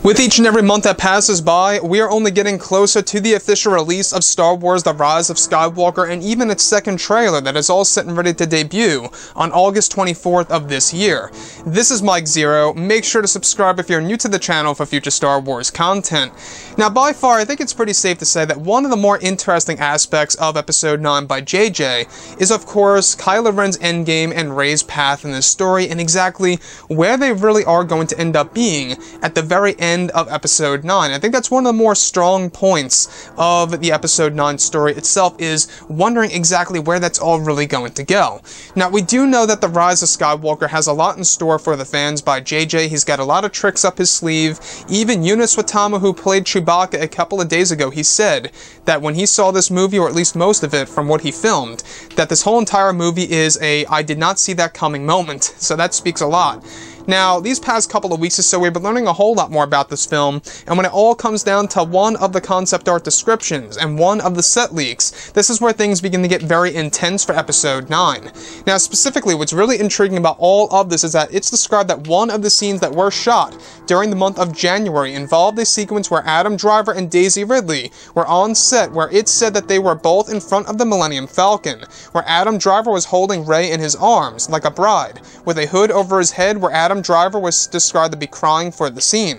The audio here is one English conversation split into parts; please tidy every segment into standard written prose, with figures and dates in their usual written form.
With each and every month that passes by, we are only getting closer to the official release of Star Wars: The Rise of Skywalker and even its second trailer that is all set and ready to debut on August 24th of this year. This is Mike Zero. Make sure to subscribe if you're new to the channel for future Star Wars content. Now, by far, I think it's pretty safe to say that one of the more interesting aspects of Episode 9 by JJ is, of course, Kylo Ren's endgame and Rey's path in this story and exactly where they really are going to end up being at the very end of Episode 9. I think that's one of the more strong points of the Episode 9 story itself, is wondering exactly where that's all really going to go. Now, we do know that The Rise of Skywalker has a lot in store for the fans by JJ. He's got a lot of tricks up his sleeve. Even Eunice Watama, who played Chewbacca a couple of days ago, he said that when he saw this movie, or at least most of it from what he filmed, that this whole entire movie is a "I did not see that coming" moment. So that speaks a lot. Now, these past couple of weeks or so, we've been learning a whole lot more about this film, and when it all comes down to one of the concept art descriptions and one of the set leaks, this is where things begin to get very intense for Episode 9. Now, specifically, what's really intriguing about all of this is that it's described that one of the scenes that were shot during the month of January involved a sequence where Adam Driver and Daisy Ridley were on set, where it said that they were both in front of the Millennium Falcon, where Adam Driver was holding Rey in his arms, like a bride, with a hood over his head, where Adam Driver was described to be crying for the scene.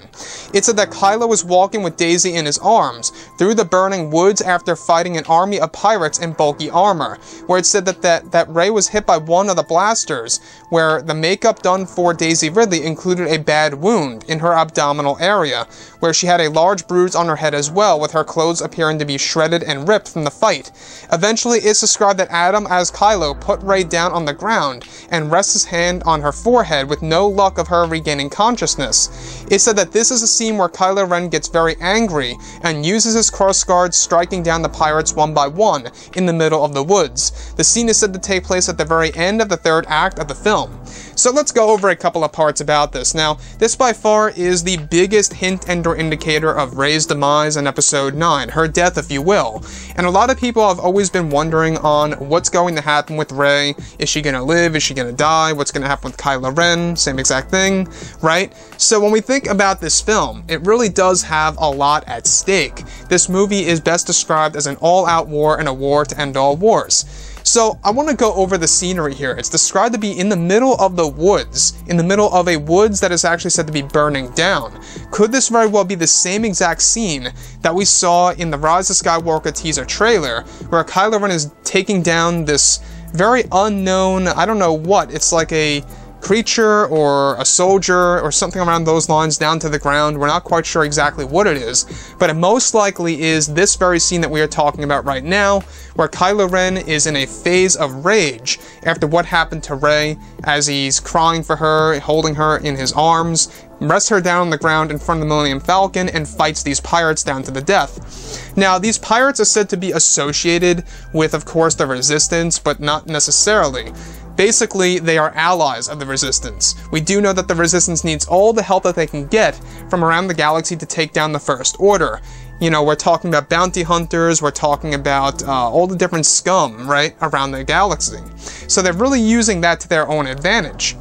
It said that Kylo was walking with Daisy in his arms through the burning woods after fighting an army of pirates in bulky armor, where it said that Rey was hit by one of the blasters, where the makeup done for Daisy Ridley included a bad wound in her abdominal area, where she had a large bruise on her head as well, with her clothes appearing to be shredded and ripped from the fight. Eventually, it's described that Adam, as Kylo, put Rey down on the ground and rests his hand on her forehead with no luck of her regaining consciousness. It said that this is a scene where Kylo Ren gets very angry and uses his crossguards, striking down the pirates one by one in the middle of the woods. The scene is said to take place at the very end of the third act of the film. So let's go over a couple of parts about this. Now, this by far is the biggest hint and or indicator of Rey's demise in Episode 9, her death if you will. And a lot of people have always been wondering on what's going to happen with Rey. Is she going to live? Is she going to die? What's going to happen with Kylo Ren? Same exact thing, right? So when we think about this film, it really does have a lot at stake. This movie is best described as an all-out war and a war to end all wars. So I want to go over the scenery here. It's described to be in the middle of the woods, in the middle of a woods that is actually said to be burning down. Could this very well be the same exact scene that we saw in the Rise of Skywalker teaser trailer, where Kylo Ren is taking down this very unknown, I don't know what, it's like a creature or a soldier or something around those lines down to the ground. We're not quite sure exactly what it is, but it most likely is this very scene that we are talking about right now, where Kylo Ren is in a phase of rage after what happened to Rey, as he's crying for her, holding her in his arms, rests her down on the ground in front of the Millennium Falcon, and fights these pirates down to the death. Now, these pirates are said to be associated with, of course, the Resistance, but not necessarily. Basically, they are allies of the Resistance. We do know that the Resistance needs all the help that they can get from around the galaxy to take down the First Order. You know, we're talking about bounty hunters, we're talking about all the different scum, right, around the galaxy. So they're really using that to their own advantage.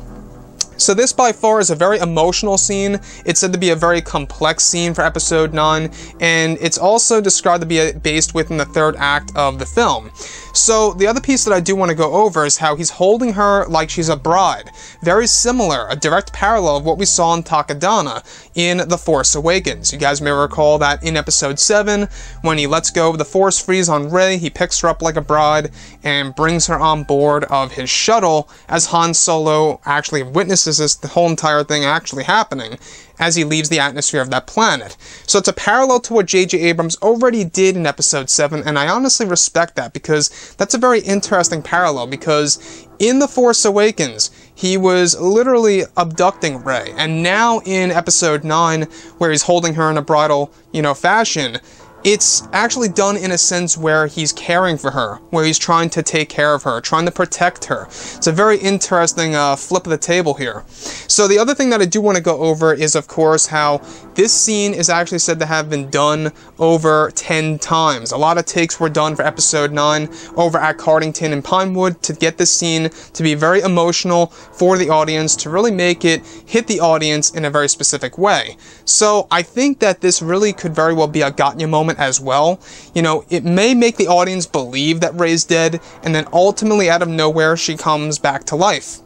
So this by far is a very emotional scene. It's said to be a very complex scene for Episode 9, and it's also described to be based within the third act of the film. So the other piece that I do want to go over is how he's holding her like she's a bride. Very similar, a direct parallel of what we saw in Takodana in The Force Awakens. You guys may recall that in Episode 7, when he lets go of the Force freeze on Rey, he picks her up like a bride and brings her on board of his shuttle, as Han Solo actually witnesses the whole entire thing actually happening as he leaves the atmosphere of that planet. So it's a parallel to what J.J. Abrams already did in Episode 7, and I honestly respect that, because that's a very interesting parallel, because in The Force Awakens, he was literally abducting Rey, and now in Episode 9, where he's holding her in a bridal, fashion, it's actually done in a sense where he's caring for her, where he's trying to take care of her, trying to protect her. It's a very interesting flip of the table here. So the other thing that I do want to go over is, of course, how this scene is actually said to have been done over 10 times. A lot of takes were done for episode 9 over at Cardington and Pinewood to get this scene to be very emotional for the audience, to really make it hit the audience in a very specific way. So I think that this really could very well be a got ya moment as well. You know, it may make the audience believe that Rey's dead, and then ultimately out of nowhere she comes back to life.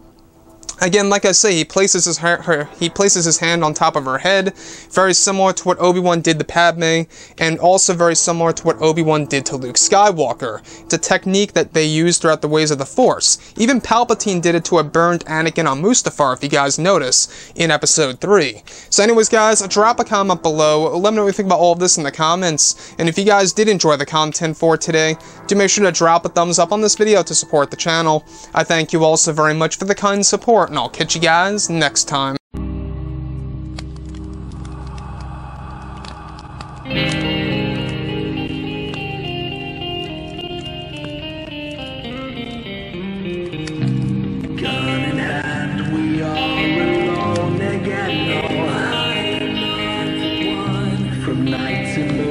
Again, like I say, he places his hand on top of her head, very similar to what Obi-Wan did to Padme, and also very similar to what Obi-Wan did to Luke Skywalker. It's a technique that they use throughout the ways of the Force. Even Palpatine did it to a burned Anakin on Mustafar, if you guys notice, in Episode 3. So anyways, guys, drop a comment below. Let me know what you think about all of this in the comments. And if you guys did enjoy the content for today, do make sure to drop a thumbs up on this video to support the channel. I thank you all so very much for the kind support, and I'll catch you guys next time. Gun in hand, we are alone again. No hiding on one from night to morning.